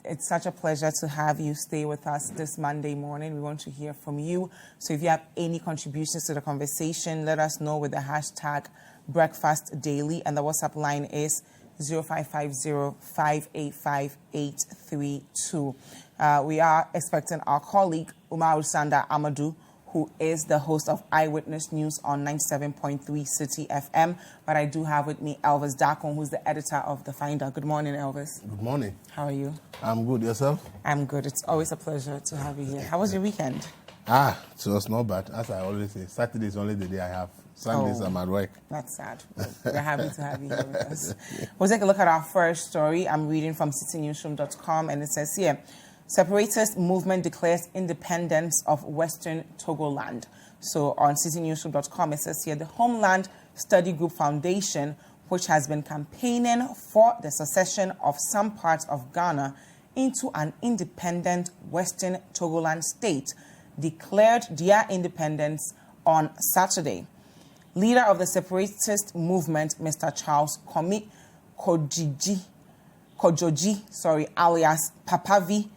It's such a pleasure to have you stay with us this Monday morning. We want to hear from you. So if you have any contributions to the conversation, let us know with the hashtag BreakfastDaily. And the WhatsApp line is 0550-585-832. We are expecting our colleague, Umaru Sanda Amadu, who is the host of Eyewitness News on 97.3 Citi FM. But I do have with me Elvis Darko, who's the editor of The Finder. Good morning, Elvis. Good morning. How are you? I'm good. Yourself? I'm good. It's always a pleasure to have you here. How was your weekend? It was not bad. As I always say, Saturday is only the day I have. Sundays I'm at work. That's sad. We're happy to have you here with us. We'll take a look at our first story. I'm reading from citinewsroom.com, and it says here, separatist movement declares independence of Western Togoland. So on citinewsroom.com, it says here, the Homeland Study Group Foundation, which has been campaigning for the secession of some parts of Ghana into an independent Western Togoland state, declared their independence on Saturday. Leader of the separatist movement, Mr. Charles Komi Kojoji, alias Papavi,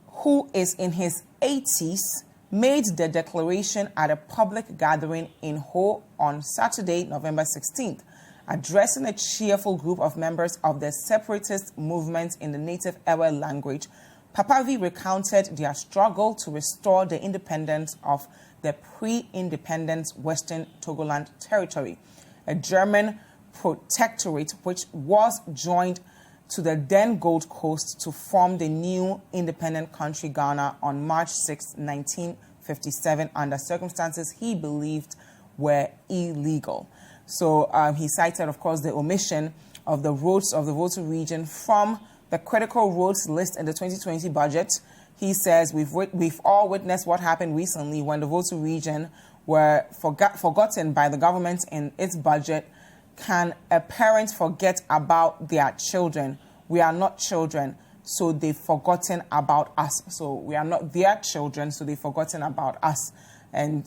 who is in his 80s, made the declaration at a public gathering in Ho on Saturday, November 16th. Addressing a cheerful group of members of the separatist movement in the native Ewe language, Papavi recounted their struggle to restore the independence of the pre-independence Western Togoland territory, a German protectorate which was joined to the then Gold Coast to form the new independent country Ghana on March 6, 1957, under circumstances he believed were illegal. So he cited, of course, the omission of the roads of the Volta region from the critical roads list in the 2020 budget. He says we've all witnessed what happened recently when the Volta region were forgotten by the government in its budget. Can a parent forget about their children? We are not children, so they've forgotten about us. So we are not their children, so they've forgotten about us. And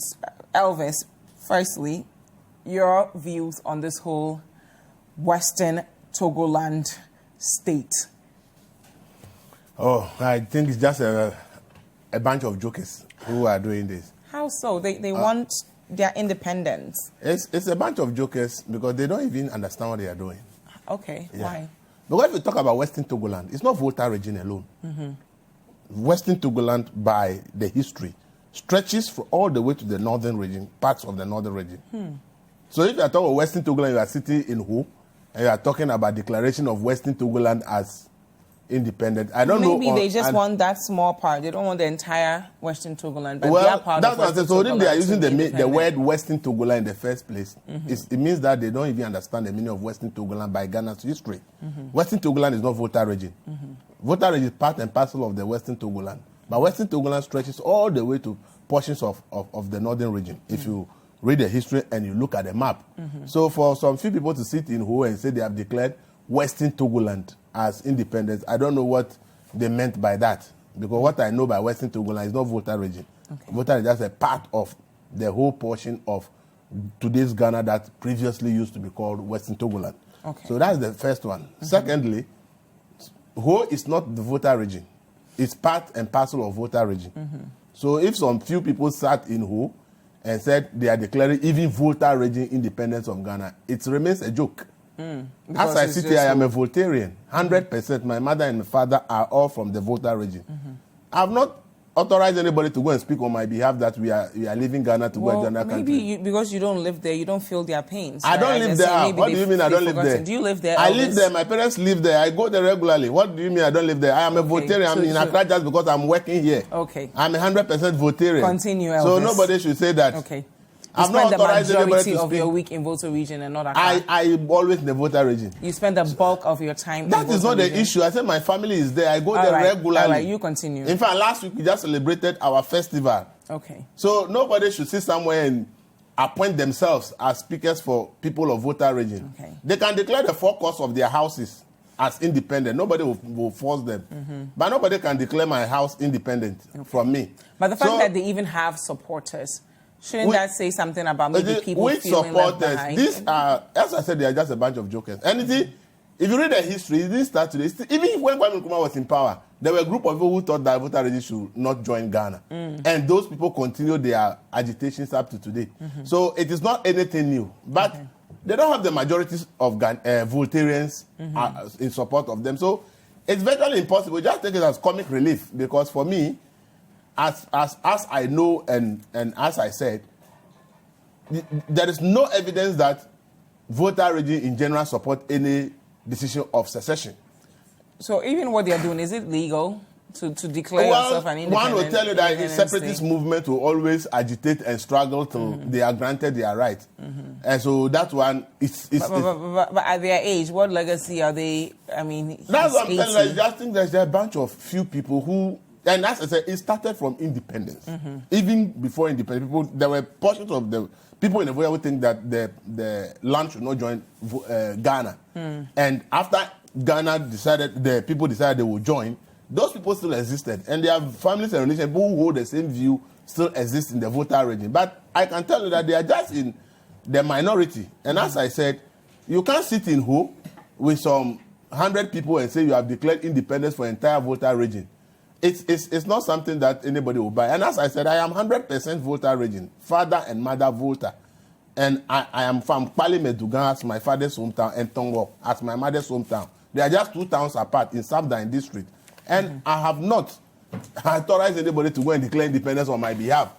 Elvis, firstly, your views on this whole Western Togoland state. Oh, I think it's just a bunch of jokers who are doing this. How so? They want their independence. It's a bunch of jokers because they don't even understand what they are doing. Okay, yeah. Why? Because if you talk about Western Togoland, it's not Volta region alone. Mm-hmm. Western Togoland, by the history, stretches all the way to the northern region, parts of the northern region. So if you are talking about Western Togoland, you are sitting in Ho, and you are talking about declaration of Western Togoland as independent. I don't know. Maybe they just want that small part. They don't want the entire Western Togoland. But well, part that's what I said. So if they are using the word Western Togoland in the first place, it means that they don't even understand the meaning of Western Togoland by Ghana's history. Western Togoland is not Volta region. Volta region is part and parcel of the Western Togoland. But Western Togoland stretches all the way to portions of the northern region. If you read the history and you look at the map. So for some few people to sit in Ho and say they have declared Western Togoland as independence, I don't know what they meant by that. Because what I know by Western Togoland is not Volta region. Okay. Volta is just a part of the whole portion of today's Ghana that previously used to be called Western Togoland. Okay. So that's the first one. Secondly, Ho is not the Volta region. It's part and parcel of Volta region. So if some few people sat in Ho and said they are declaring even Volta region independence of Ghana, it remains a joke. As I sit here, I am a Voltarian. 100%. My mother and my father are all from the Volta region. I have not authorized anybody to go and speak on my behalf that we are leaving Ghana to go to another country. Maybe because you don't live there, you don't feel their pains. I don't live there. What do you mean I don't live there? Do you live there? I live there. My parents live there. I go there regularly. What do you mean I don't live there? I am a Voltarian. I'm in Accra just because I'm working here. Okay. I'm a 100% Voltarian. Continue, Elvis. So nobody should say that. Okay. I'm not authorized anybody to speak. of your week in Volta region and not Accra. I'm always in the Volta region. You spend the bulk of your time That is not the issue. I said my family is there. I go there regularly. All right, you continue. In fact, last week we just celebrated our festival. Okay. So nobody should sit somewhere and appoint themselves as speakers for people of Volta region. Okay. They can declare the forecast of their houses as independent. Nobody will force them. But nobody can declare my house independent from me. But the fact that they even have supporters, shouldn't that say something about maybe people feeling left behind? These are, as I said, they are just a bunch of jokers. Anything, if you read the history, it didn't start today. Even when Kwame Nkrumah was in power, there were a group of people who thought that voter registry should not join Ghana. And those people continue their agitations up to today. So it is not anything new. But they don't have the majority of Voltarians in support of them. So it's virtually impossible. Just take it as comic relief, because for me, as I know and as I said, there is no evidence that voter regime in general support any decision of secession. So even what they are doing, is it legal to declare yourself an independent? One will tell you that a separatist movement will always agitate and struggle till they are granted their right. And so that one is... But at their age, what legacy are they, I mean... That's what I'm telling you. I just think there's a bunch of few people who... And as I said, it started from independence. Even before independence, people, there were portions of the people in the world who think that the land should not join Ghana. And after Ghana decided, the people decided they would join, those people still existed. And their families and relations, people who hold the same view, still exist in the voter regime. But I can tell you that they are just in the minority. And as I said, you can't sit in Ho with some 100 people and say you have declared independence for entire voter regime. It's not something that anybody will buy. And as I said, I am 100% voter regime, father and mother voter. And I am from Kpali Medugan as my father's hometown and Tongo as my mother's hometown. They are just 2 towns apart in Sanda district. And I have not authorized anybody to go and declare independence on my behalf.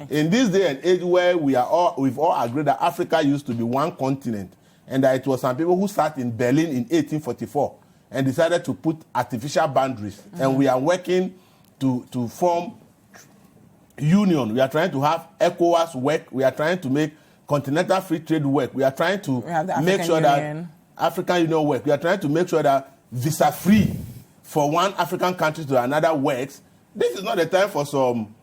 In this day and age where we've all agreed that Africa used to be one continent, and that it was some people who sat in Berlin in 1844 and decided to put artificial boundaries. And we are working to form union. We are trying to have ECOWAS work. We are trying to make continental free trade work. We are trying to make sure that African Union work. We are trying to make sure that visa-free for one African country to another works. This is not the time for some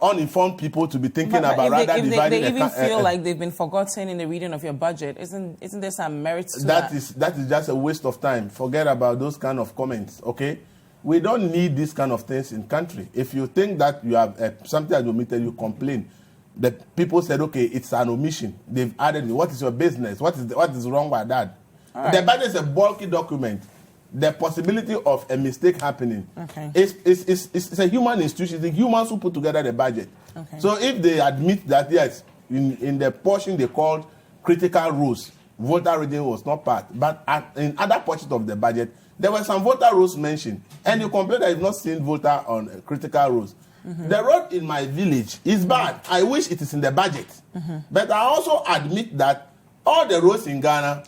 uninformed people to be thinking about rather dividing. They even feel like they've been forgotten in the reading of your budget. Isn't there some merit to that? That is just a waste of time. Forget about those kind of comments, okay? We don't need these kind of things in country. If you think that you have something has omitted, you complain. The people said, okay, it's an omission. They've added it. What is your business? What is wrong with that? Right. The budget is a bulky document. The possibility of a mistake happening is a human institution. It's the humans who put together the budget. So if they admit that, yes, in the portion they called critical rules, voter regime was not part. But in other portions of the budget, there were some voter rules mentioned. And you complain that you've not seen voter on critical rules. The road in my village is bad. I wish it is in the budget. But I also admit that all the roads in Ghana,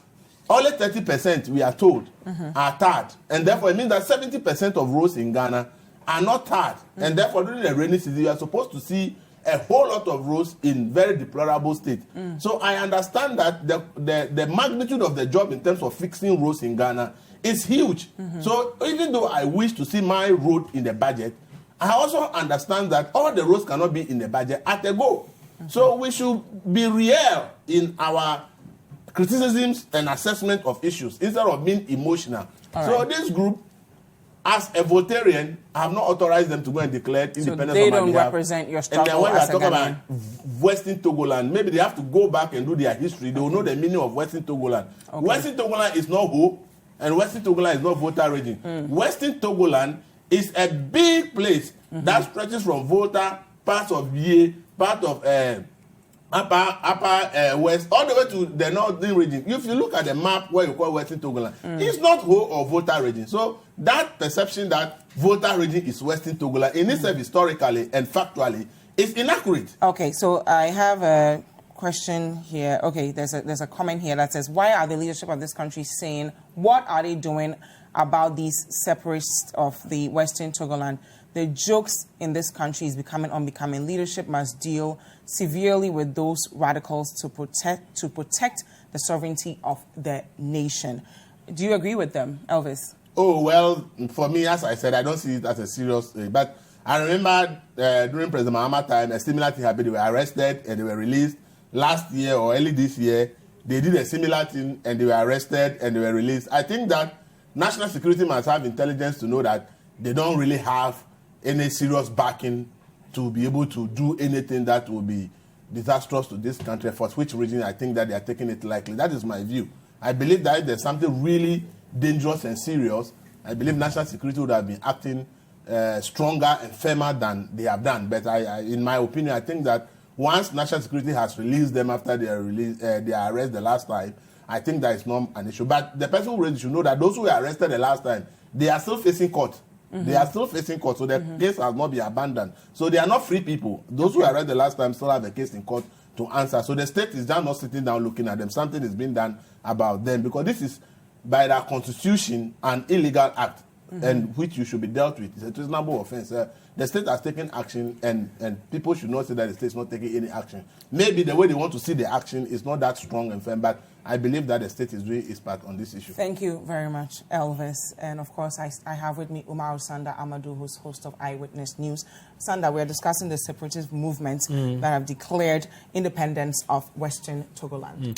only 30%, we are told, are tarred. And therefore, it means that 70% of roads in Ghana are not tarred. And therefore, during the rainy season, you are supposed to see a whole lot of roads in very deplorable state. So I understand that the magnitude of the job in terms of fixing roads in Ghana is huge. So even though I wish to see my road in the budget, I also understand that all the roads cannot be in the budget at a go. So we should be real in our criticisms and assessment of issues instead of being emotional. So this group, as a Voltarian, I have not authorized them to go and declare independence on my behalf. So they don't represent your struggle. And then when I talk about Western Togoland, maybe they have to go back and do their history. They will know the meaning of Western Togoland. Western Togoland is not hope, and Western Togoland is not voter regime. Western Togoland is a big place that stretches from Volta, parts of Ye, part of upper west, all the way to the northern region. If you look at the map where you call Western Togoland, it's not whole or voter region. So that perception that voter region is Western Togoland in itself historically and factually is inaccurate. Okay, so I have a question here. Okay, there's a comment here that says, why are the leadership of this country saying, what are they doing about these separatists of the Western Togoland? The jokes in this country is becoming unbecoming. Leadership must deal severely with those radicals to protect the sovereignty of the nation. Do you agree with them, Elvis? Oh, well, for me, as I said, I don't see it as a serious thing. But I remember during President Mahama's time, a similar thing happened. They were arrested and they were released. Last year or early this year, they did a similar thing and they were arrested and they were released. I think that national security must have intelligence to know that they don't really have any serious backing to be able to do anything that will be disastrous to this country, for which reason I think that they are taking it lightly. That is my view. I believe that if there's something really dangerous and serious, I believe national security would have been acting stronger and firmer than they have done. But in my opinion, I think that once national security has released them after their arrest the last time, I think that is not an issue. But the person who should know that those who were arrested the last time, they are still facing court. They are still facing court, so the case has not been abandoned. So they are not free people. Those who arrested the last time still have a case in court to answer. So the state is just not sitting down looking at them. Something is being done about them, because this is, by their constitution, an illegal act, and which you should be dealt with. It's a treasonable offense. The state has taken action, and people should not say that the state is not taking any action. Maybe the way they want to see the action is not that strong and firm, but I believe that the state is doing its part on this issue. Thank you very much, Elvis. And of course, I have with me Umaru, Sanda, Amadu, who's host of Eyewitness News. Sanda, we're discussing the separatist movements that have declared independence of Western Togoland.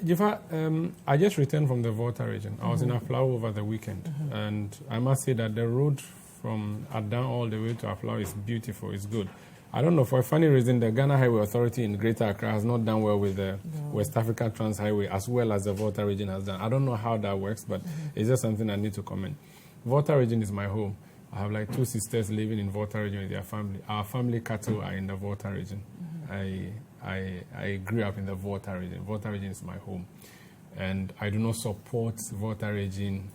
Dziffa, I just returned from the Volta region. I was in Aflao over the weekend, and I must say that the road from Adan all the way to Aflao is beautiful, it's good. I don't know, for a funny reason, the Ghana Highway Authority in Greater Accra has not done well with the West Africa Trans Highway as well as the Volta region has done. I don't know how that works, but it's just something I need to comment. Volta region is my home. I have like 2 sisters living in Volta region with their family. Our family cattle are in the Volta region. I grew up in the Volta region. Volta region is my home. And I do not support Volta region,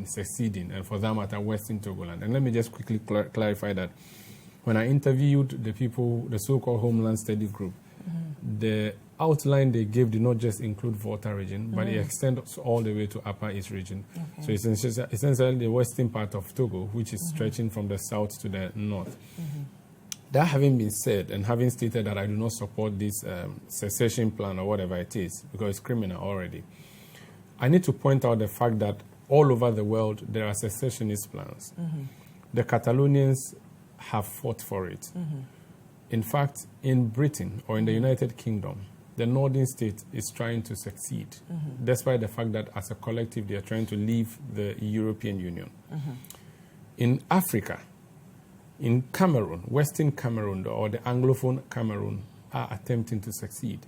seceding, and for that matter, Western Togoland. And let me just quickly clarify that. When I interviewed the people, the so-called Homeland Study Group, the outline they gave did not just include Volta region, but it extends all the way to Upper East region. So it's essentially the western part of Togo, which is stretching from the south to the north. That having been said, and having stated that I do not support this secession plan or whatever it is, because it's criminal already, I need to point out the fact that all over the world there are secessionist plans. The Catalonians have fought for it. In fact, in Britain or in the United Kingdom, the northern state is trying to succeed, despite the fact that as a collective they are trying to leave the European Union. In Africa, in Cameroon, Western Cameroon or the Anglophone Cameroon are attempting to succeed.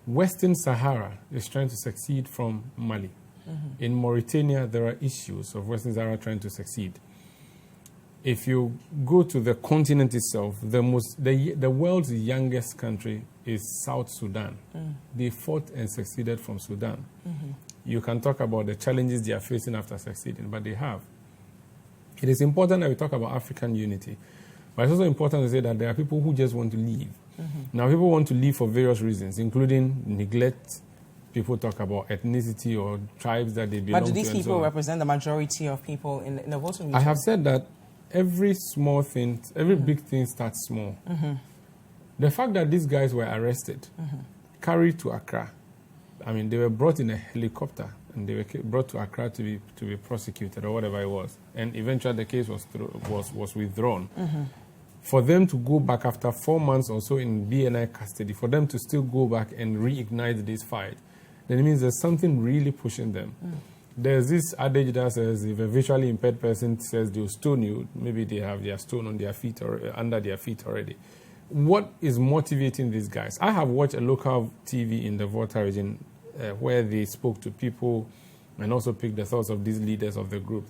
Western Sahara is trying to succeed from Mali. In Mauritania, there are issues of Western Sahara trying to succeed. If you go to the continent itself, the world's youngest country is South Sudan. They fought and succeeded from Sudan. You can talk about the challenges they are facing after succeeding, but they have. It is important that we talk about African unity, but it's also important to say that there are people who just want to leave. Now, people want to leave for various reasons, including neglect. People talk about ethnicity or tribes that they belong to. But do these people represent the majority of people in the voting? I have said that every small thing, every big thing starts small. The fact that these guys were arrested, carried to Accra, they were brought in a helicopter and they were brought to Accra to be prosecuted or whatever it was, and eventually the case was withdrawn. For them to go back after 4 months or so in BNI custody, for them to still go back and reignite this fight, then it means there's something really pushing them. There's this adage that says if a visually impaired person says they'll stone you, maybe they have their stone on their feet or under their feet already. What is motivating these guys? I have watched a local TV in the Volta region where they spoke to people and also picked the thoughts of these leaders of the group.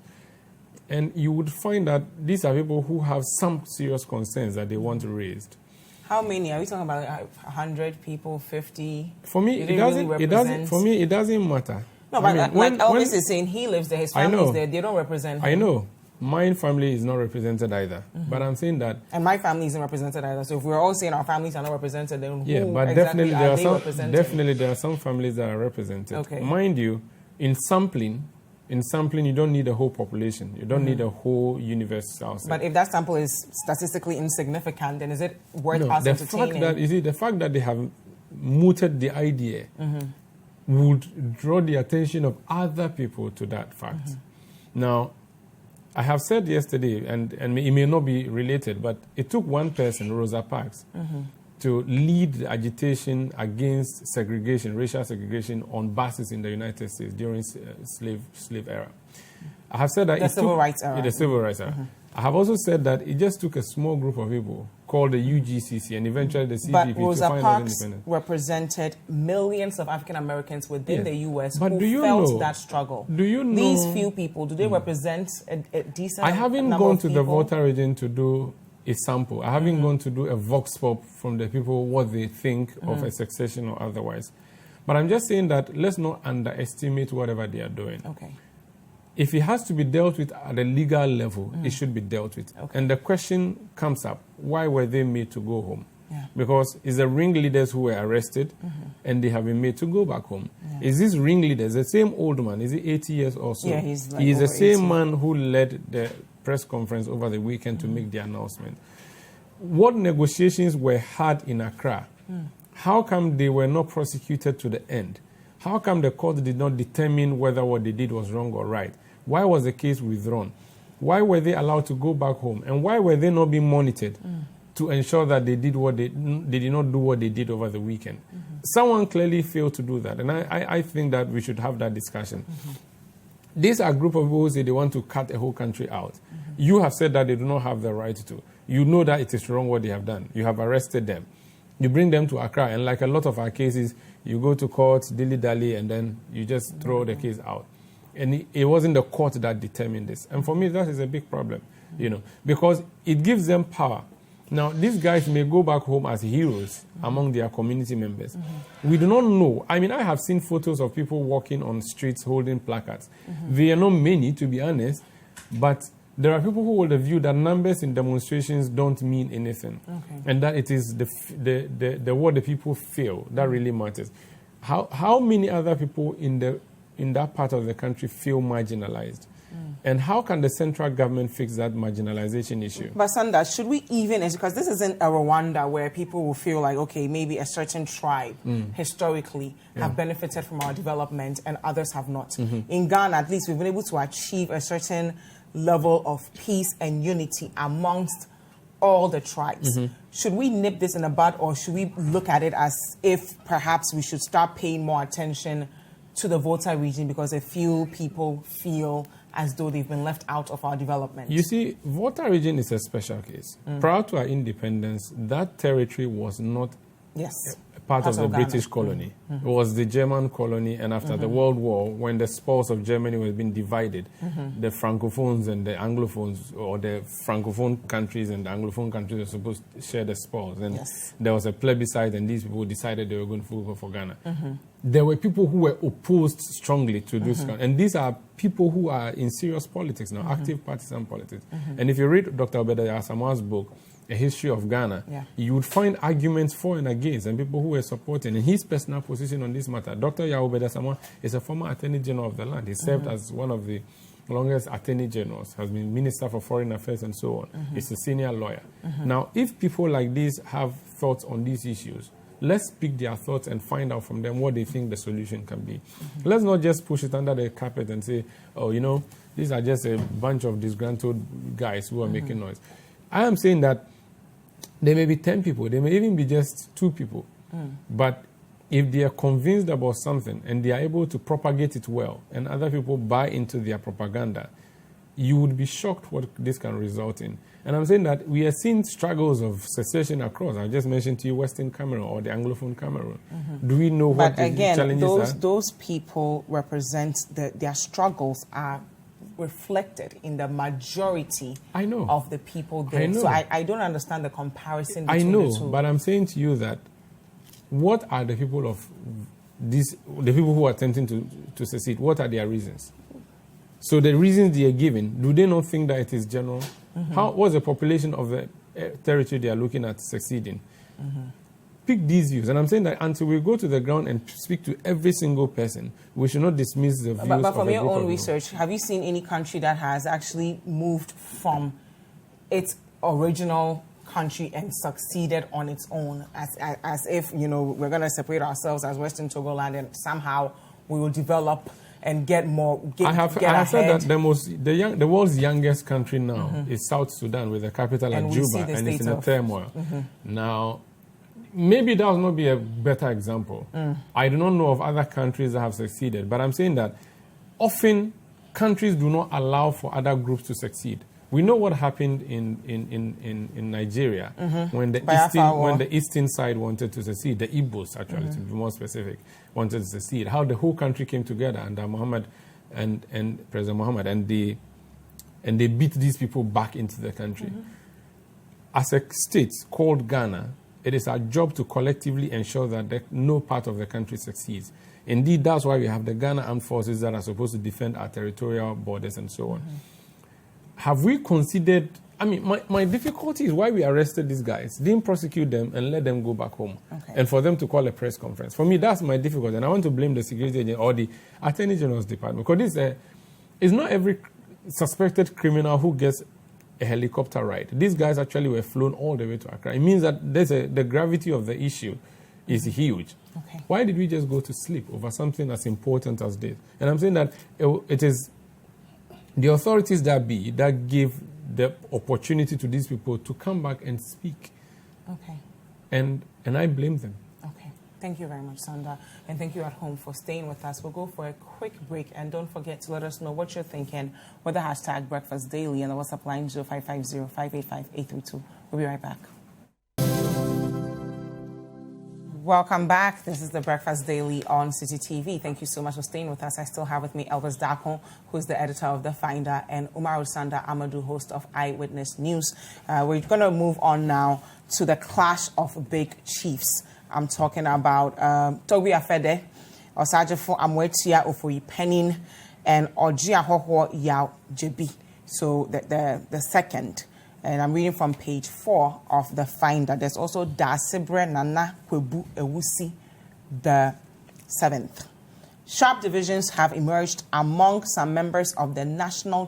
And you would find that these are people who have some serious concerns that they want raised. How many? Are we talking about 100 people, 50? For me, it doesn't matter. No, but like Elvis is saying, he lives there, his family is there, they don't represent him. I know. My family is not represented either. But I'm saying that... And my family isn't represented either. So if we're all saying our families are not represented, then who but exactly definitely there are some families that are represented. Okay. Mind you, in sampling, you don't need a whole population. You don't need a whole universe outside. But if that sample is statistically insignificant, then is it worth us entertaining? The fact that they have mooted the idea would draw the attention of other people to that fact. Now, I have said yesterday, and it may not be related, but it took one person, Rosa Parks, to lead the agitation against segregation, racial segregation on buses in the United States during slave era. I have said that the civil rights era. The civil rights era. I have also said that it just took a small group of people called the UGCC and eventually the CDP but to Rosa find out Parks independence. Represented millions of African Americans within the U.S. But who felt that struggle. Do you know these few people? Do they represent a decent? I haven't number gone of to people? the voter region to do a sample. I haven't gone to do a vox pop from the people what they think of a succession or otherwise. But I'm just saying that let's not underestimate whatever they are doing. Okay. If it has to be dealt with at a legal level, it should be dealt with. Okay. And the question comes up, why were they made to go home? Yeah. Because it's the ringleaders who were arrested and they have been made to go back home. Yeah. Is this ringleaders, the same old man, is he 80 years or so? Yeah, he's like he is the over same 80. man who led the press conference over the weekend to make the announcement. What negotiations were had in Accra? How come they were not prosecuted to the end? How come the court did not determine whether what they did was wrong or right? Why was the case withdrawn? Why were they allowed to go back home? And why were they not being monitored to ensure that they did not do what they did over the weekend? Someone clearly failed to do that. And I think that we should have that discussion. These are a group of people who say they want to cut a whole country out. You have said that they do not have the right to. You know that it is wrong what they have done. You have arrested them. You bring them to Accra, and like a lot of our cases, you go to court, dilly-dally, and then you just throw the case out. And it wasn't the court that determined this. And for me, that is a big problem, because it gives them power. Now, these guys may go back home as heroes among their community members. We do not know. I mean, I have seen photos of people walking on streets holding placards. They are not many, to be honest, but there are people who hold the view that numbers in demonstrations don't mean anything, and that it is the what the people feel that really matters. How many other people in that part of the country feel marginalized? And how can the central government fix that marginalization issue? But Sanda, should we even, because this isn't a Rwanda where people will feel like, okay, maybe a certain tribe historically have benefited from our development and others have not. In Ghana, at least, we've been able to achieve a certain level of peace and unity amongst all the tribes. Should we nip this in the bud, or should we look at it as if perhaps we should start paying more attention to the voter region because a few people feel as though they've been left out of our development? You see, voter region is a special case. Prior to our independence, that territory was not part of the British colony. It was the German colony, and after the World War, when the spoils of Germany were being divided, the Francophones and the Anglophones, or the Francophone countries and the Anglophone countries were supposed to share the spoils. And there was a plebiscite, and these people decided they were going to vote for Ghana. There were people who were opposed strongly to this, and these are people who are in serious politics now, active partisan politics. And if you read Dr. Obadiah Asamoah's book, A History of Ghana, you would find arguments for and against, and people who were supporting. And his personal position on this matter, Dr. Obadiah Asamoah is a former Attorney General of the land. He served as one of the longest Attorney Generals, has been Minister for Foreign Affairs and so on. He's a senior lawyer. Now, if people like this have thoughts on these issues, let's pick their thoughts and find out from them what they think the solution can be. Let's not just push it under the carpet and say, oh, these are just a bunch of disgruntled guys who are making noise. I am saying that there may be 10 people, there may even be just 2 people. But if they are convinced about something and they are able to propagate it well and other people buy into their propaganda, you would be shocked what this can result in. And I'm saying that we are seeing struggles of secession across. I just mentioned to you Western Cameroon or the Anglophone Cameroon. Do we know what the challenges are? Those people represent their struggles are reflected in the majority of the people there. So I don't understand the comparison between the two. But I'm saying to you that what are the people of the people who are attempting to secede, what are their reasons? So the reasons they are given, do they not think that it is general? What's the population of the territory they are looking at succeeding? Pick these views. And I'm saying that until we go to the ground and speak to every single person, we should not dismiss the views but from your own research, have you seen any country that has actually moved from its original country and succeeded on its own, as if, we're going to separate ourselves as Western Togoland and somehow we will develop and get more. I have said that the world's youngest country now is South Sudan, with the capital at Juba, and it's in a turmoil. Now, maybe that will not be a better example. I do not know of other countries that have succeeded, but I'm saying that often countries do not allow for other groups to succeed. We know what happened in Nigeria when the eastern side wanted to secede. The Igbos, actually, to be more specific, wanted to secede. How the whole country came together under Muhammad and President Muhammad, and they beat these people back into the country. As a state called Ghana, it is our job to collectively ensure that no part of the country succeeds. Indeed, that's why we have the Ghana Armed Forces that are supposed to defend our territorial borders and so on. Have we considered, I mean, my difficulty is why we arrested these guys, didn't prosecute them and let them go back home. And for them to call a press conference. For me, that's my difficulty. And I want to blame the security agent or the Attorney General's department. Because it's not every suspected criminal who gets a helicopter ride. These guys actually were flown all the way to Accra. It means that the gravity of the issue is huge. Why did we just go to sleep over something as important as this? And I'm saying that it is the authorities that give the opportunity to these people to come back and speak. And I blame them. Thank you very much, Sanda. And thank you at home for staying with us. We'll go for a quick break. And don't forget to let us know what you're thinking with the hashtag Breakfast Daily and the WhatsApp line 0550-585-832. We'll be right back. Welcome back. This is the Breakfast Daily on Citi TV. Thank you so much for staying with us. I still have with me Elvis Darko, who's the editor of The Finder, and Umaru Sanda, Amadu, host of Eyewitness News. We're going to move on now to the clash of big chiefs. I'm talking about Toby Afede, Osajefo Amwetia Ofoyi Penin, and Ojia Hoho Yao Jebi. So the second. And I'm reading from page 4 of The Finder. There's also Dasibre Nana Kwebu Ewusi, the 7th. Sharp divisions have emerged among some members of the National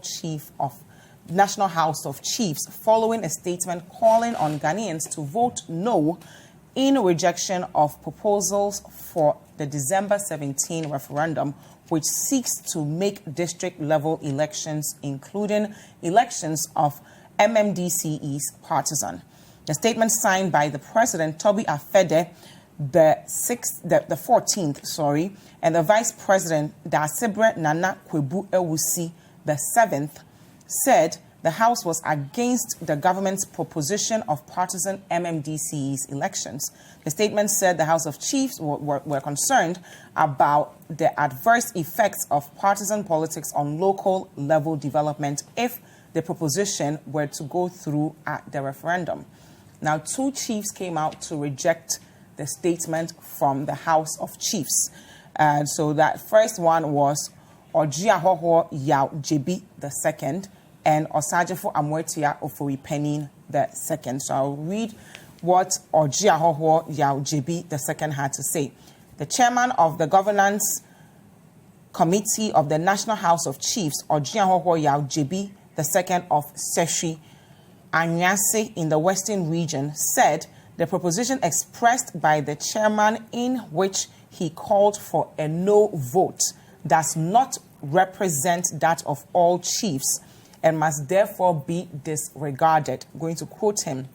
House of Chiefs following a statement calling on Ghanaians to vote no in rejection of proposals for the December 17 referendum, which seeks to make district-level elections, including elections of MMDCE's partisan. The statement signed by the President, Toby Afede, the 14th, and the Vice President, Dasibre Nana Kwebu Ewusi, the 7th, said the House was against the government's proposition of partisan MMDCE's elections. The statement said the House of Chiefs were concerned about the adverse effects of partisan politics on local level development if the proposition were to go through at the referendum. Now, 2 chiefs came out to reject the statement from the House of Chiefs. And so that first one was Ojia Hoho Yao Jebi, the 2nd, and Osajefo Amwetia Ofoyi Penin, the 2nd. So I'll read what Ojia Hoho Yao Jebi, the 2nd, had to say. The chairman of the Governance Committee of the National House of Chiefs, Ojia Hoho Yao Jebi, the 2nd of Seshi Anyase in the Western region, said the proposition expressed by the chairman, in which he called for a no vote, does not represent that of all chiefs and must therefore be disregarded. I'm going to quote him.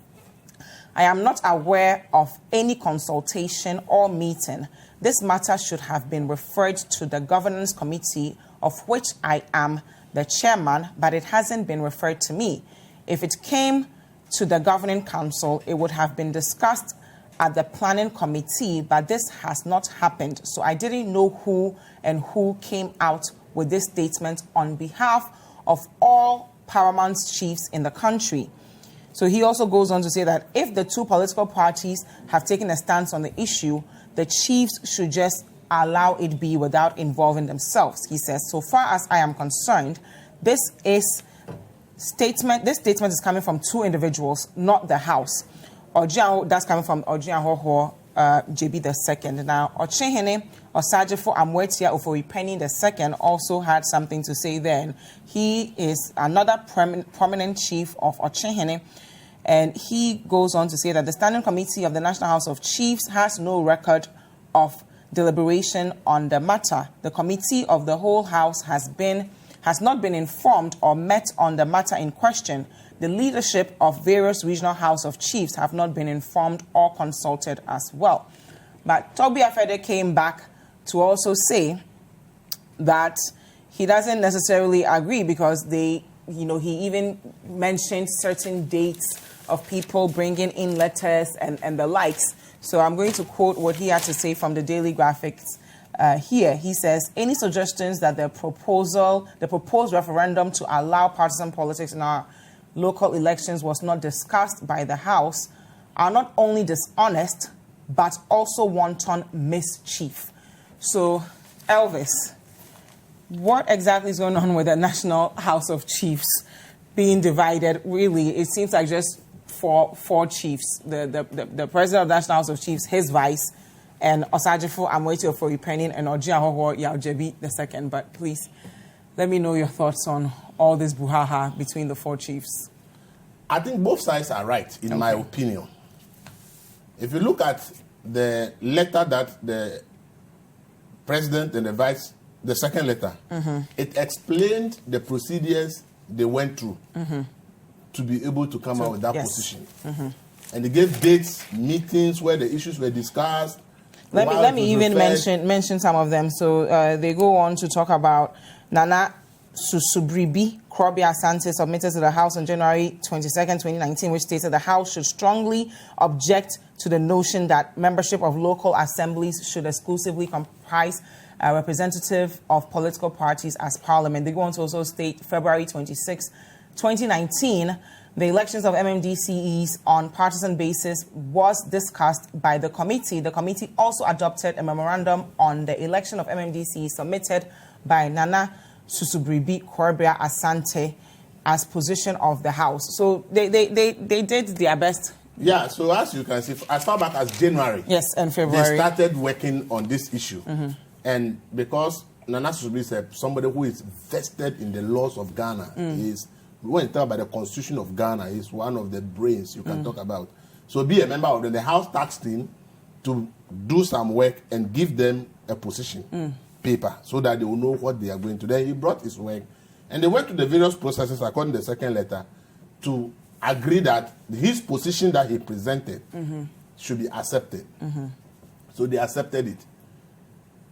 I am not aware of any consultation or meeting. This matter should have been referred to the Governance Committee, of which I am the chairman, but it hasn't been referred to me. If it came to the Governing Council, it would have been discussed at the Planning Committee, but this has not happened. So I didn't know who came out with this statement on behalf of all paramount chiefs in the country. So he also goes on to say that if the 2 political parties have taken a stance on the issue, the chiefs should just allow it be without involving themselves. He says, so far as I am concerned, this statement is coming from 2 individuals, not the House. That's coming from Ojia Hoho JB the 2nd. Now, Ochehene Osajefo Amwetia Ofoyi Penin the 2nd also had something to say then. He is another prominent chief of Ochehene, and he goes on to say that the Standing Committee of the National House of Chiefs has no record of deliberation on the matter. The committee of the whole house has not been informed or met on the matter in question. The leadership of various regional House of Chiefs have not been informed or consulted as well. But Toby Afede came back to also say that he doesn't necessarily agree because they he even mentioned certain dates of people bringing in letters and the likes. So I'm going to quote what he had to say from the Daily Graphics here. He says, any suggestions that the proposed referendum to allow partisan politics in our local elections was not discussed by the House are not only dishonest, but also wanton mischief. So, Elvis, what exactly is going on with the National House of Chiefs being divided? Really, it seems like just four chiefs, the president of the National House of Chiefs, his vice, and Osajifo Amoitio for Ipenin and Ojiahoho Yaujebi II. But please, let me know your thoughts on all this buhaha between the four chiefs. I think both sides are right, in my opinion. If you look at the letter that the president and the vice, the second letter, it explained the procedures they went through to be able to come out with that position. And they gave dates, meetings where the issues were discussed. Let me even mention some of them. So they go on to talk about Nana Susubribi Krobia Asante submitted to the House on January 22nd, 2019, which stated the House should strongly object to the notion that membership of local assemblies should exclusively comprise a representative of political parties as parliament. They go on to also state February 26, 2019, the elections of MMDCEs on partisan basis was discussed by the committee. The committee also adopted a memorandum on the election of MMDCEs submitted by Nana Susubribi Korbia Asante as position of the House. So they did their best. Yeah, so as you can see, as far back as January, yes, and February, they started working on this issue. And because Nana Susubribi is somebody who is vested in the laws of Ghana, is when you talk about the Constitution of Ghana, is one of the brains you can talk about. So be a member of the House tasked him to do some work and give them a position. Paper so that they will know what they are going to. Then he brought his work and they went to the various processes according to the second letter to agree that his position that he presented should be accepted. So they accepted it.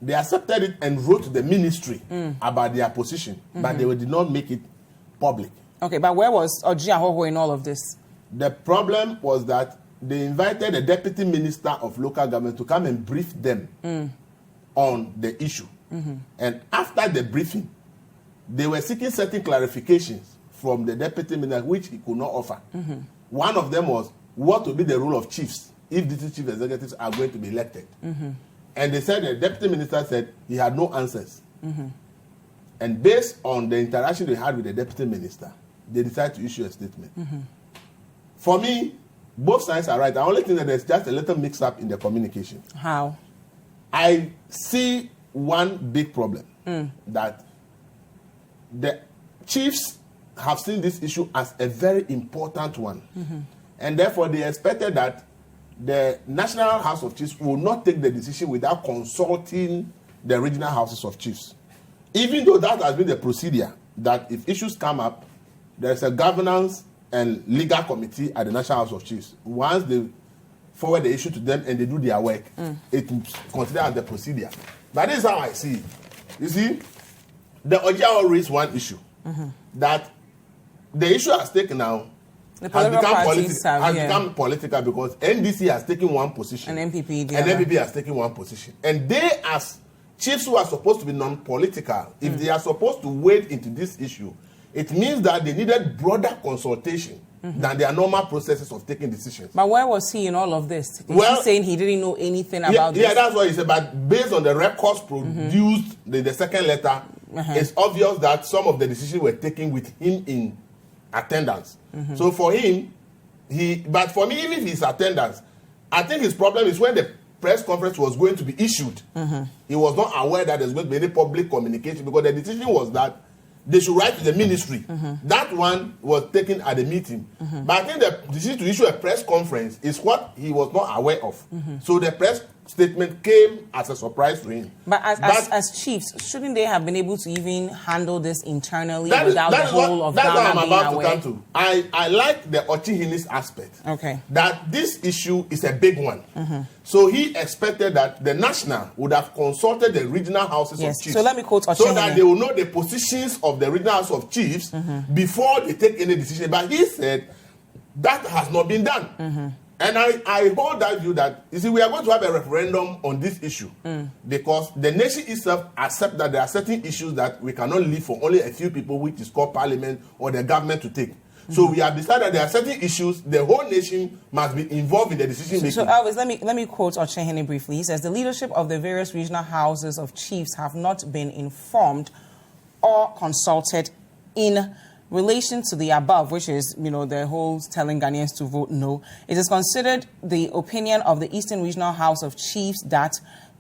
They accepted it and wrote to the ministry about their position, but they did not make it public. Okay, but where was Ojiahoho in all of this? The problem was that they invited the deputy minister of local government to come and brief them on the issue. And after the briefing, they were seeking certain clarifications from the deputy minister, which he could not offer. One of them was, what will be the role of chiefs if these chief executives are going to be elected? And they said, the deputy minister said he had no answers. And based on the interaction they had with the deputy minister, they decided to issue a statement. For me, both sides are right. The only thing that there's just a little mix-up in the communication. How? I see one big problem, that the chiefs have seen this issue as a very important one. And therefore, they expected that the National House of Chiefs will not take the decision without consulting the regional houses of chiefs. Even though that has been the procedure, that if issues come up, there's a governance and legal committee at the National House of Chiefs. Once they forward the issue to them and they do their work, it's considered as the procedure. But this is how I see it. You see, the Ojiaho raised one issue, that the issue has taken now has become political because NDC has taken one position. And MPP has taken one position. And they, as chiefs who are supposed to be non-political, if they are supposed to wade into this issue, it means that they needed broader consultation than their normal processes of taking decisions. But where was he in all of this? Is he saying he didn't know anything about this? Yeah, that's what he said. But based on the records produced in the second letter, it's obvious that some of the decisions were taken with him in attendance. So for him, but for me, even if his attendance, I think his problem is when the press conference was going to be issued, he was not aware that there's going to be any public communication because the decision was that they should write to the ministry. That one was taken at the meeting. But I think the decision to issue a press conference is what he was not aware of. So the press statement came as a surprise to him. But as chiefs, shouldn't they have been able to even handle this internally without the whole of Ghana being aware? That's what I'm about to come to. I like the Ochihini's aspect. Okay. That this issue is a big one. So he expected that the national would have consulted the regional houses of chiefs. So let me quote Ochihini. So that they will know the positions of the regional house of chiefs before they take any decision. But he said that has not been done. And I hold that view that, you see, we are going to have a referendum on this issue because the nation itself accepts that there are certain issues that we cannot leave for only a few people, which is called parliament or the government to take. So we have decided that there are certain issues the whole nation must be involved in the decision making. So Elvis, let me quote Ochihini briefly. He says, the leadership of the various regional houses of chiefs have not been informed or consulted in relation to the above, which is, the whole telling Ghanaians to vote no. It is considered the opinion of the Eastern Regional House of Chiefs that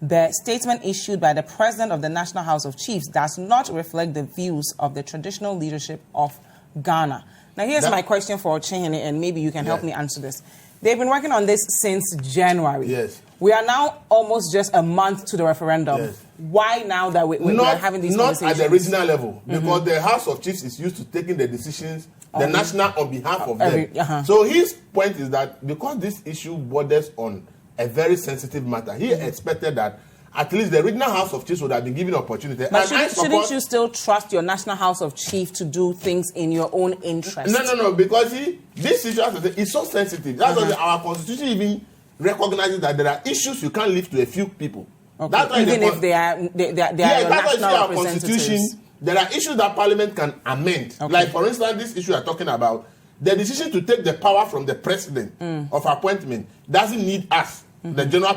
the statement issued by the President of the National House of Chiefs does not reflect the views of the traditional leadership of Ghana. Now, here's my question for Ochihini, and maybe you can help me answer this. They've been working on this since January. Yes. We are now almost just a month to the referendum. Yes. Why now that we're having these conversations? Not at the regional level, because the House of Chiefs is used to taking the decisions, the national on behalf of them. So his point is that because this issue borders on a very sensitive matter, he expected that at least the regional House of Chiefs would have been given opportunity. But shouldn't you still trust your National House of Chiefs to do things in your own interest? No, because this issue is so sensitive. That's why our constitution even recognizes that there are issues you can't leave to a few people. Okay. That's why even if they are your national representatives. There are issues that Parliament can amend. Okay. Like, for instance, this issue I'm talking about, the decision to take the power from the president of appointment doesn't need us, the general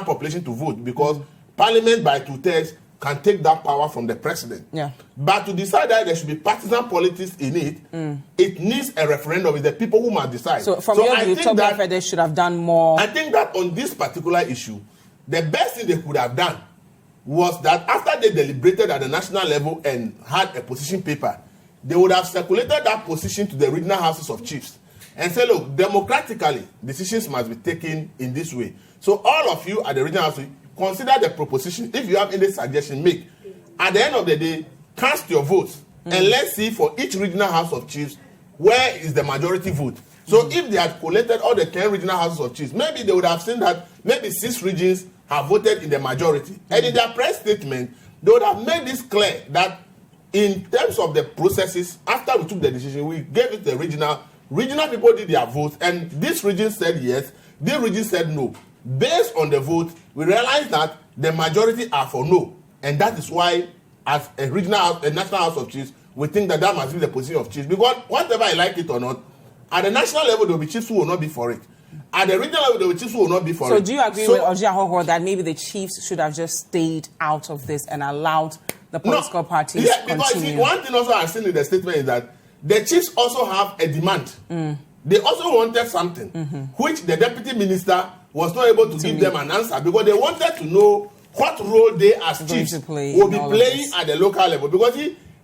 population, to vote, because Parliament by 2/3 can take that power from the president. Yeah. But to decide that there should be partisan politics in it, it needs a referendum. It's the people who must decide. So from your view, they should have done more. I think that on this particular issue, the best thing they could have done was that after they deliberated at the national level and had a position paper, they would have circulated that position to the regional houses of chiefs and say, look, democratically, decisions must be taken in this way. So all of you at the regional house, consider the proposition. If you have any suggestion, make. At the end of the day, cast your votes. And let's see for each regional house of chiefs, where is the majority vote. So if they had collected all the 10 regional houses of chiefs, maybe they would have seen that maybe 6 regions have voted in the majority. And in their press statement, they would have made this clear that in terms of the processes, after we took the decision, we gave it to the regional. Regional people did their votes, and this region said yes, this region said no. Based on the vote, we realized that the majority are for no. And that is why, as a national house of chiefs, we think that must be the position of chiefs. Because whatever I like it or not, at the national level, there will be chiefs who will not be for it. At the regional level, there will be chiefs who will not be for it. So do you agree with Ojiahoho that maybe the chiefs should have just stayed out of this and allowed the political parties to continue? Because one thing also I've seen in the statement is that the chiefs also have a demand. They also wanted something, which the deputy minister was not able to give them an answer, because they wanted to know what role they as chiefs will be playing at the local level. Because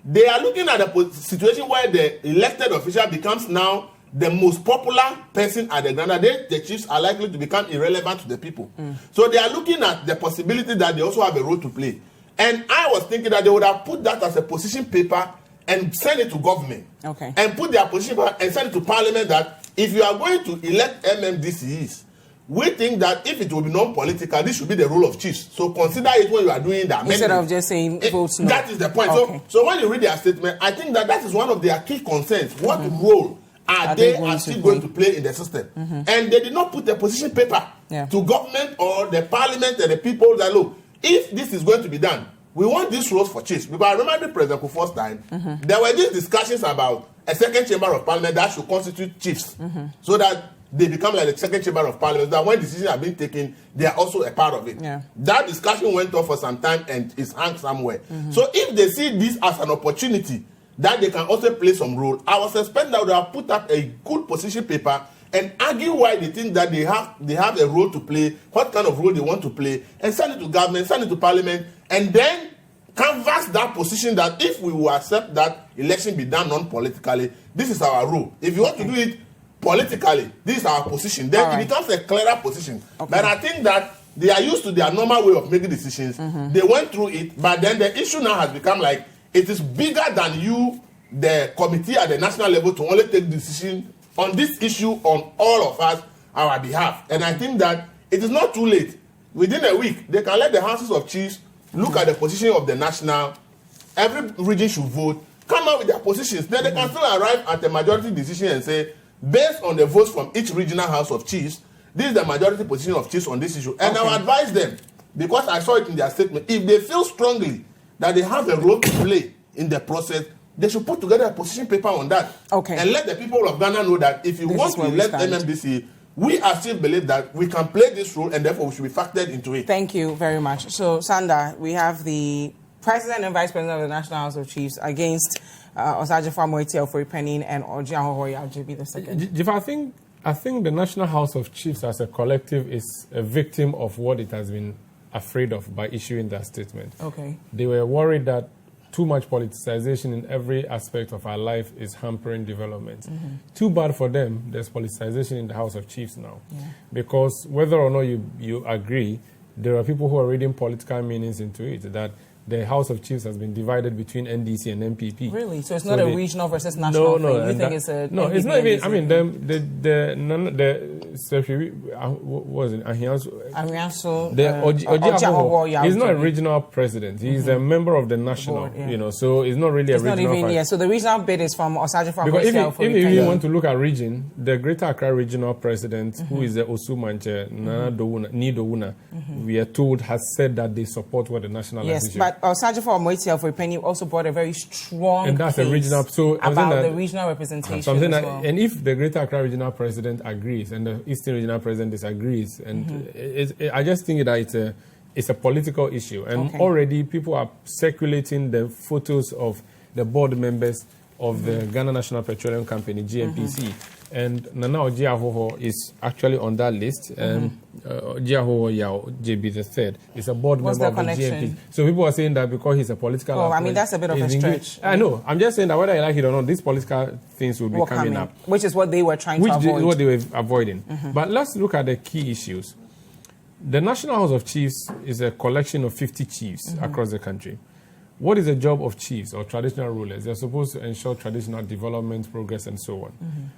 they are looking at a situation where the elected official becomes now the most popular person at the Ghana. The chiefs are likely to become irrelevant to the people. So they are looking at the possibility that they also have a role to play. And I was thinking that they would have put that as a position paper and send it to government. Okay. And put their position paper and send it to Parliament that if you are going to elect MMDCs, we think that if it will be non-political, this should be the role of chiefs. So consider it when you are doing the amendment. Instead of just saying votes no. That is the point. Okay. So when you read their statement, I think that is one of their key concerns. What role are they still going to play in the system? And they did not put the position paper to government or the Parliament and the people that, look, if this is going to be done, we want these roles for chiefs. Because I remember President Kufuor's time, there were these discussions about a second chamber of Parliament that should constitute chiefs, so that they become like the second chamber of Parliament, that when decisions are being taken, they are also a part of it. Yeah. That discussion went on for some time and is hung somewhere. So if they see this as an opportunity that they can also play some role, I was expecting that they have put up a good position paper and argue why they think that they have a role to play, what kind of role they want to play, and send it to government, send it to Parliament, and then canvass that position that if we will accept that election be done non-politically, this is our role. If you want to do it politically, this is our position. Then it becomes a clearer position. But I think that They are used to their normal way of making decisions. They went through it, but then the issue now has become like it is bigger than you, the committee at the national level, to only take decision on this issue on all of us, our behalf. And I think that it is not too late. Within a week, they can let the Houses of Chiefs look at the position of the national. Every region should vote, come out with their positions. Then they can still arrive at a majority decision and say, based on the votes from each regional House of Chiefs, this is the majority position of chiefs on this issue. And I will advise them, because I saw it in their statement, if they feel strongly that they have a role to play in the process, they should put together a position paper on that. And let the people of Ghana know that if you want to elect MMDC, we are still believe that we can play this role and therefore we should be factored into it. Thank you very much. So, Sanda, we have the President and Vice President of the National House of Chiefs against Dziffa Akua Ametam and Ojiahoho JB II. Dziffa, I think the National House of Chiefs as a collective is a victim of what it has been afraid of by issuing that statement. They were worried that too much politicization in every aspect of our life is hampering development. Too bad for them, there's politicization in the House of Chiefs now. Because whether or not you agree, there are people who are reading political meanings into it, that the House of Chiefs has been divided between NDC and MPP. Really? So it's not a regional versus national thing? You think it's a... No, NPP, it's not even... I mean, he's not a regional president. He's a member of the national, so it's not really a regional... So the regional bid is from Dziffa Akua Ametam. Because if you want to look at region, the Greater Accra regional president, who is the Osumanche, Nidowuna, we are told, has said that they support what the national has issued. But Dziffa Akua Ametam also brought a very strong and that's a regional, about the regional representation as well. And if the Greater Accra regional president agrees and the Eastern regional president disagrees, and I just think that it's a political issue. And already people are circulating the photos of the board members of the Ghana National Petroleum Company, GNPC. And Nana Ojiahoho is actually on that list. Ojiahoho Yao, JB III, is a board member of the GNPC. So people are saying that because he's a political... I mean, that's a bit of a stretch. I know. I'm just saying that whether I like it or not, these political things will be coming up. Which is what they were trying to avoid. Which is what they were avoiding. But let's look at the key issues. The National House of Chiefs is a collection of 50 chiefs across the country. What is the job of chiefs or traditional rulers? They're supposed to ensure traditional development, progress, and so on.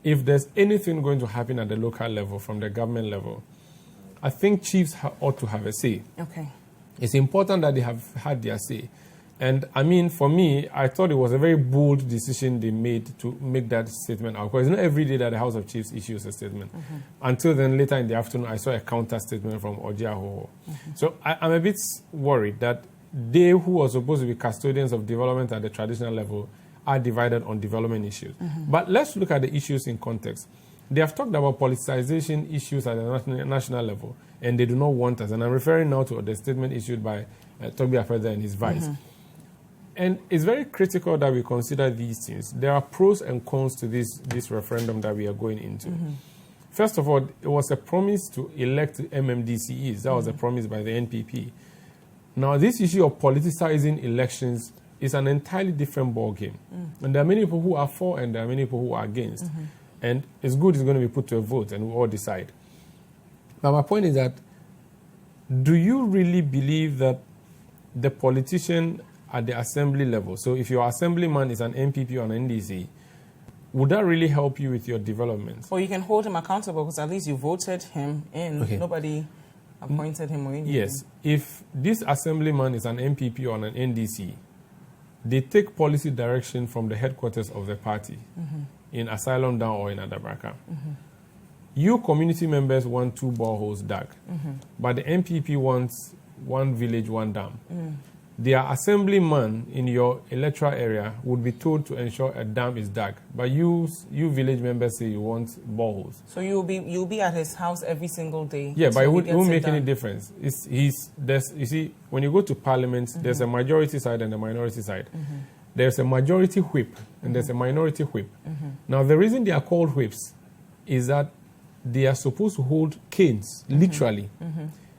If there's anything going to happen at the local level, from the government level, I think chiefs ought to have a say. It's important that they have had their say. And I mean, for me, I thought it was a very bold decision they made to make that statement out. Because it's not every day that the House of Chiefs issues a statement. Until then, later in the afternoon, I saw a counter statement from Ojiahoho. So I'm a bit worried that they who are supposed to be custodians of development at the traditional level are divided on development issues. But let's look at the issues in context. They have talked about politicization issues at the national level, and they do not want us. And I'm referring now to the statement issued by Toby Afeda and his vice. And it's very critical that we consider these things. There are pros and cons to this referendum that we are going into. First of all, it was a promise to elect MMDCEs. That was a promise by the NPP. Now, this issue of politicizing elections is an entirely different ballgame. And there are many people who are for and there are many people who are against. And it's good it's going to be put to a vote and we all decide. But my point is that, do you really believe that the politician at the assembly level, so if your assemblyman is an MPP or an NDC, would that really help you with your development? Or you can hold him accountable because at least you voted him in. Nobody appointed him or anything. Yes. If this assemblyman is an MPP or an NDC, they take policy direction from the headquarters of the party in Asylum Down or in Adabraka. You community members want 2 boreholes dug, but the MPP wants 1 village, 1 dam. Their assemblyman in your electoral area would be told to ensure a dam is dug, but you village members say you want boreholes. So you'll be at his house every single day. Yeah, but it won't make any difference. You see, when you go to Parliament, there's a majority side and a minority side. There's a majority whip and there's a minority whip. Now, the reason they are called whips is that they are supposed to hold canes, literally,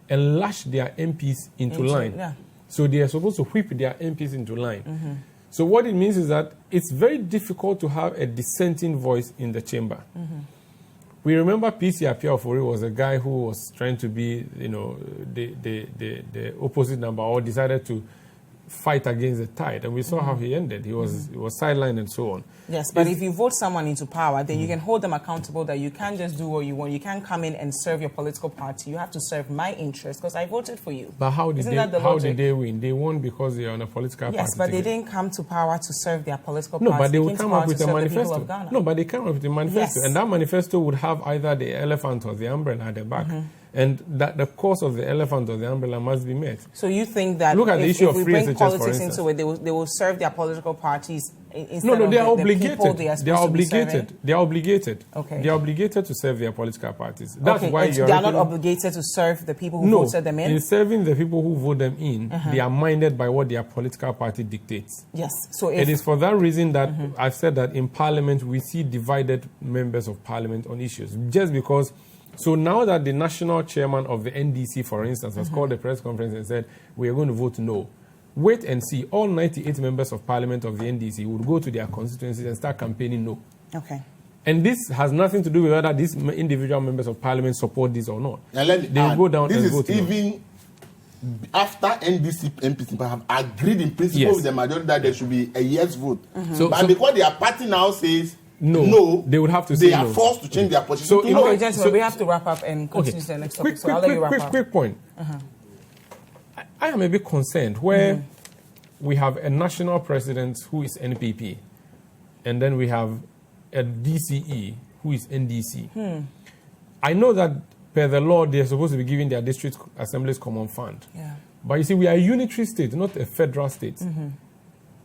and lash their MPs into line. Yeah. So they are supposed to whip their MPs into line. So what it means is that it's very difficult to have a dissenting voice in the chamber. we remember PC Apiafori was a guy who was trying to be, the opposite number, or decided to fight against the tide, and we saw how he ended. He was sidelined and so on. Yes, but if you vote someone into power, then you can hold them accountable that you can't just do what you want. You can't come in and serve your political party. You have to serve my interest because I voted for you. But how did they win? They won because they are on a political party. Yes, but they didn't come to power to serve their political party. No, but they would come up with a manifesto. No, but they came up with a manifesto, and that manifesto would have either the elephant or the umbrella at the back. And that the cause of the elephant or the umbrella must be met. So you think that look at the issue of we free bring SHS, politics into it, they will serve their political parties instead they are of obligated. They are obligated. They are obligated. Okay. They are obligated to serve their political parties. That's why they are not obligated to serve the people who voted them in. In serving the people who vote them in, they are minded by what their political party dictates. Yes. So it is for that reason that I've said that in Parliament we see divided members of Parliament on issues, just because. So now that the national chairman of the NDC, for instance, has called a press conference and said, we are going to vote no, wait and see. All 98 members of Parliament of the NDC would go to their constituencies and start campaigning no. Okay. And this has nothing to do with whether these individual members of Parliament support this or not. Now let me they will go down and vote no. This is even after NDC MPs have agreed in principle with the majority that there should be a yes vote. But because their party now says, no, they would have to say no. They are forced to change their position. So, gentlemen, we have to wrap up and continue to the next topic. So I'll let you wrap up. Quick point. I am a bit concerned where we have a national president who is NPP, and then we have a DCE who is NDC. I know that per the law they are supposed to be giving their district assemblies common fund. Yeah. But you see, we are a unitary state, not a federal state.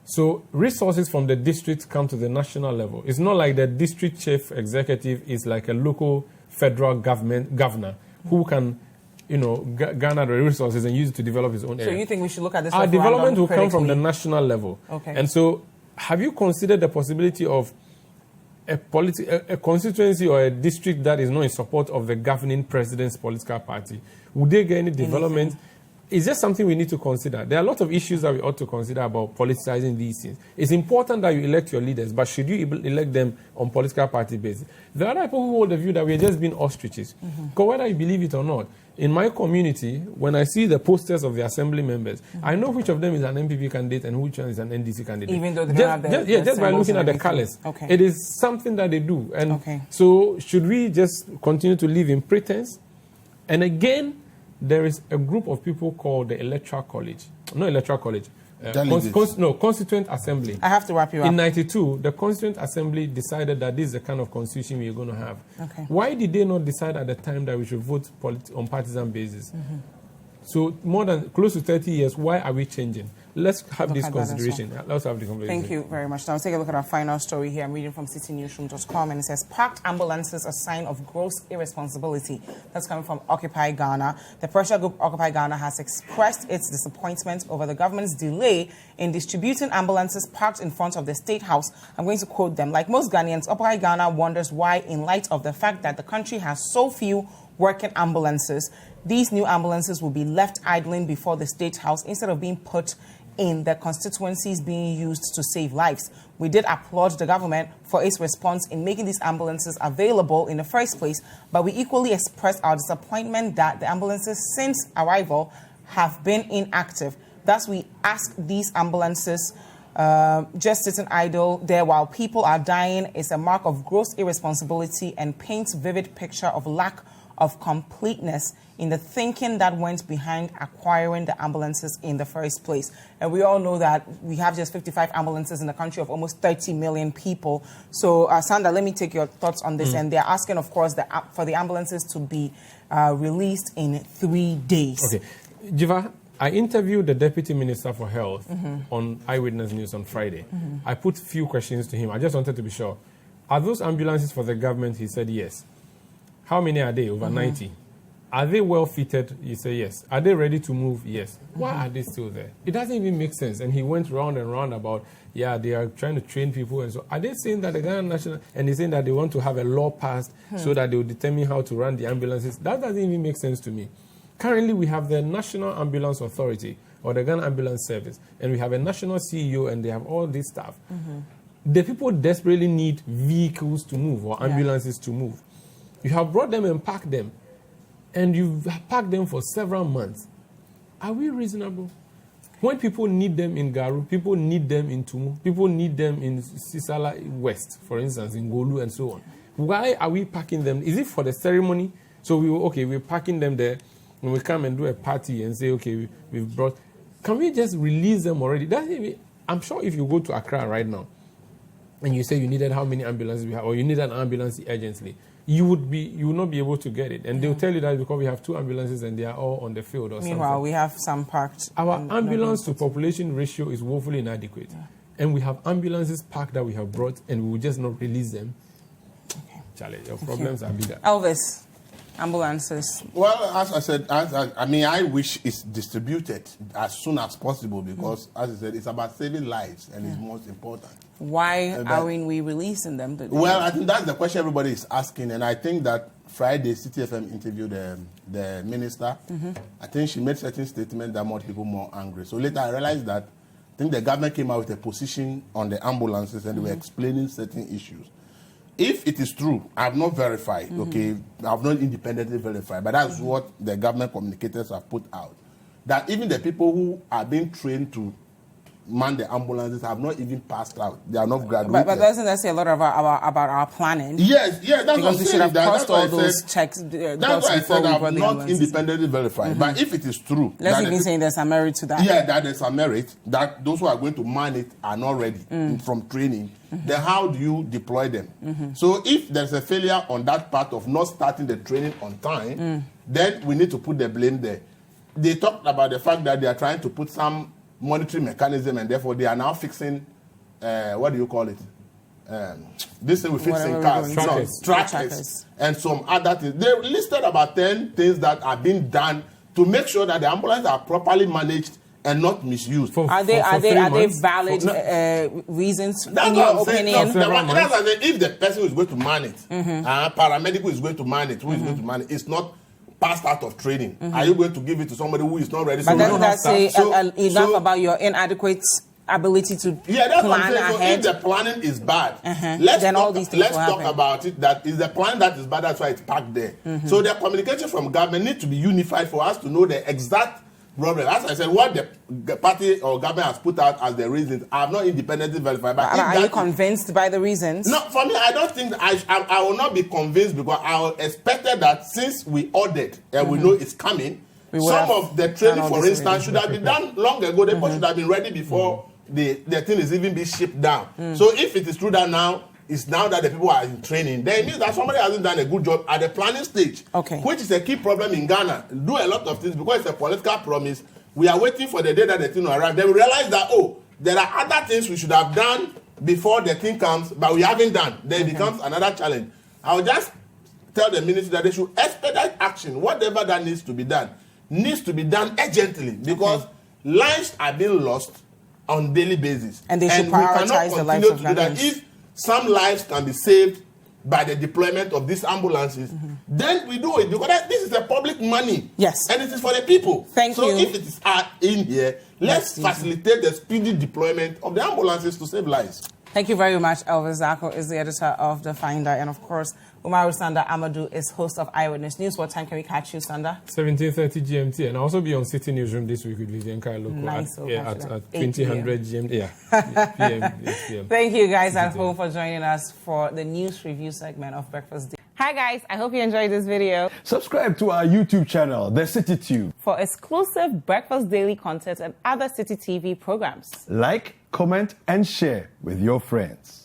So resources from the district come to the national level. It's not like the district chief executive is like a local federal governor who can, garner the resources and use it to develop his own area. So you think we should look at this? Our development will come from the national level. Okay. And so, have you considered the possibility of a constituency or a district that is not in support of the governing president's political party? Would they get any development? It's just something we need to consider. There are a lot of issues that we ought to consider about politicizing these things. It's important that you elect your leaders, but should you elect them on political party basis? There are people who hold the view that we are just being ostriches. Because whether you believe it or not, in my community, when I see the posters of the assembly members, I know which of them is an MPP candidate and which one is an NDC candidate. Even though they don't have just by looking at the colors. Okay. It is something that they do. And so should we just continue to live in pretense? And again, there is a group of people called the Electoral College. Not Electoral College. Constituent Assembly. I have to wrap you up. In 92, the Constituent Assembly decided that this is the kind of constitution we are going to have. Okay. Why did they not decide at the time that we should vote on partisan basis? So more than close to 30 years, why are we changing? Let's have this consideration. Let's have the conversation. Thank you very much. Now, let's take a look at our final story here. I'm reading from citinewsroom.com, and it says, parked ambulances a sign of gross irresponsibility. That's coming from Occupy Ghana. The pressure group Occupy Ghana has expressed its disappointment over the government's delay in distributing ambulances parked in front of the State House. I'm going to quote them. Like most Ghanaians, Occupy Ghana wonders why, in light of the fact that the country has so few working ambulances, these new ambulances will be left idling before the State House instead of being put in the constituencies being used to save lives. We did applaud the government for its response in making these ambulances available in the first place, but we equally expressed our disappointment that the ambulances since arrival have been inactive. Thus, we ask these ambulances just sitting idle there while people are dying is a mark of gross irresponsibility and paints vivid picture of lack of completeness in the thinking that went behind acquiring the ambulances in the first place. And we all know that we have just 55 ambulances in the country of almost 30 million people. So, Sanda, let me take your thoughts on this. And they're asking, of course, for the ambulances to be released in 3 days. Okay. Dziffa, I interviewed the Deputy Minister for Health on Eyewitness News on Friday. I put a few questions to him. I just wanted to be sure. Are those ambulances for the government? He said yes. How many are they? Over 90. Are they well fitted? You say yes. Are they ready to move? Yes. Why are they still there? It doesn't even make sense. And he went round and round about, they are trying to train people. And so are they saying that the Ghana National, and he's saying that they want to have a law passed so that they will determine how to run the ambulances? That doesn't even make sense to me. Currently, we have the National Ambulance Authority or the Ghana Ambulance Service, and we have a national CEO, and they have all this stuff. The people desperately need vehicles to move or ambulances to move. You have brought them and packed them, and you've packed them for several months. Are we reasonable? When people need them in Garu, people need them in Tumu, people need them in Sisala West, for instance, in Golu and so on. Why are we packing them? Is it for the ceremony? So we're packing them there. When we come and do a party and say, okay, we've brought... Can we just release them already? I'm sure if you go to Accra right now, and you say you needed how many ambulances we have, or you need an ambulance urgently, you would not be able to get it. And they'll tell you that because we have 2 ambulances and they are all on the field or something. Meanwhile, we have some parked. Our ambulance to population ratio is woefully inadequate. Yeah. And we have ambulances parked that we have brought and we will just not release them. Okay. Charlie, your problems are bigger. Elvis, ambulances. Well, as I said, I wish it's distributed as soon as possible because, as I said, it's about saving lives and it's most important. Why aren't we releasing them today? Well, I think that's the question everybody is asking, and I think that Friday, Citi FM interviewed the minister. I think she made certain statements that made people more angry. So later I realized that I think the government came out with a position on the ambulances and they were explaining certain issues. If it is true, I have not verified, okay, I have not independently verified, but that's what the government communicators have put out. That even the people who are being trained to man the ambulances have not even passed out. They are not graduated. But doesn't that say a lot about our planning? Yes, that's because what we should have crossed all those checks. That's why I said I have not independently verified. But if it is true, let's even say there's a merit to that. Yeah, that there's a merit that those who are going to man it are not ready from training. Then how do you deploy them? So if there's a failure on that part of not starting the training on time, then we need to put the blame there. They talked about the fact that they are trying to put some monitoring mechanism and therefore they are now fixing, what do you call it? This thing we're fixing cars, trackers, and some other things. They listed about 10 things that are being done to make sure that the ambulances are properly managed and not misused. Are they valid reasons in your opinion? If the person who is going to man it, paramedic who is going to man it, who is going to man it, it's not passed out of training. Are you going to give it to somebody who is not ready? But doesn't that say enough about your inadequate ability to plan ahead? If the planning is bad, let's talk about it. That is the plan that is bad. That's why it's packed there. So the communication from government needs to be unified for us to know the exact problem. As I said, what the party or government has put out as the reasons, I have not independently verified. But are you convinced by the reasons? No, for me, I don't think I will not be convinced because I expected that since we ordered and we know it's coming, some of the training, for instance, should have been done long ago. The should have been ready before the thing is even being shipped down. So if it is true that now, it's now that the people are in training, then it means that somebody hasn't done a good job at the planning stage, which is a key problem in Ghana. Do a lot of things because it's a political promise. We are waiting for the day that the thing will arrive. Then we realize that, there are other things we should have done before the thing comes, but we haven't done. Then it becomes another challenge. I will just tell the ministry that they should expedite action. Whatever that needs to be done urgently because lives are being lost on daily basis. And they should prioritize the lives of Ghanaians. If some lives can be saved by the deployment of these ambulances, then we do it because this is a public money. Yes. And it is for the people. Thank you. So if it is in here, let's facilitate the speedy deployment of the ambulances to save lives. Thank you very much. Elvis Darko is the editor of The Finder. And of course, Umaru Sanda Amadu is host of Eyewitness News. What time can we catch you, Sanda? 17:30 GMT. And I'll also be on Citi Newsroom this week with Vivian Kailoko at 2000 GMT. Yeah, PM. Thank you guys at home for joining us for the news review segment of Breakfast Daily. Hi guys, I hope you enjoyed this video. Subscribe to our YouTube channel, The Citi Tube, for exclusive Breakfast Daily content and other Citi TV programs. Like, comment, and share with your friends.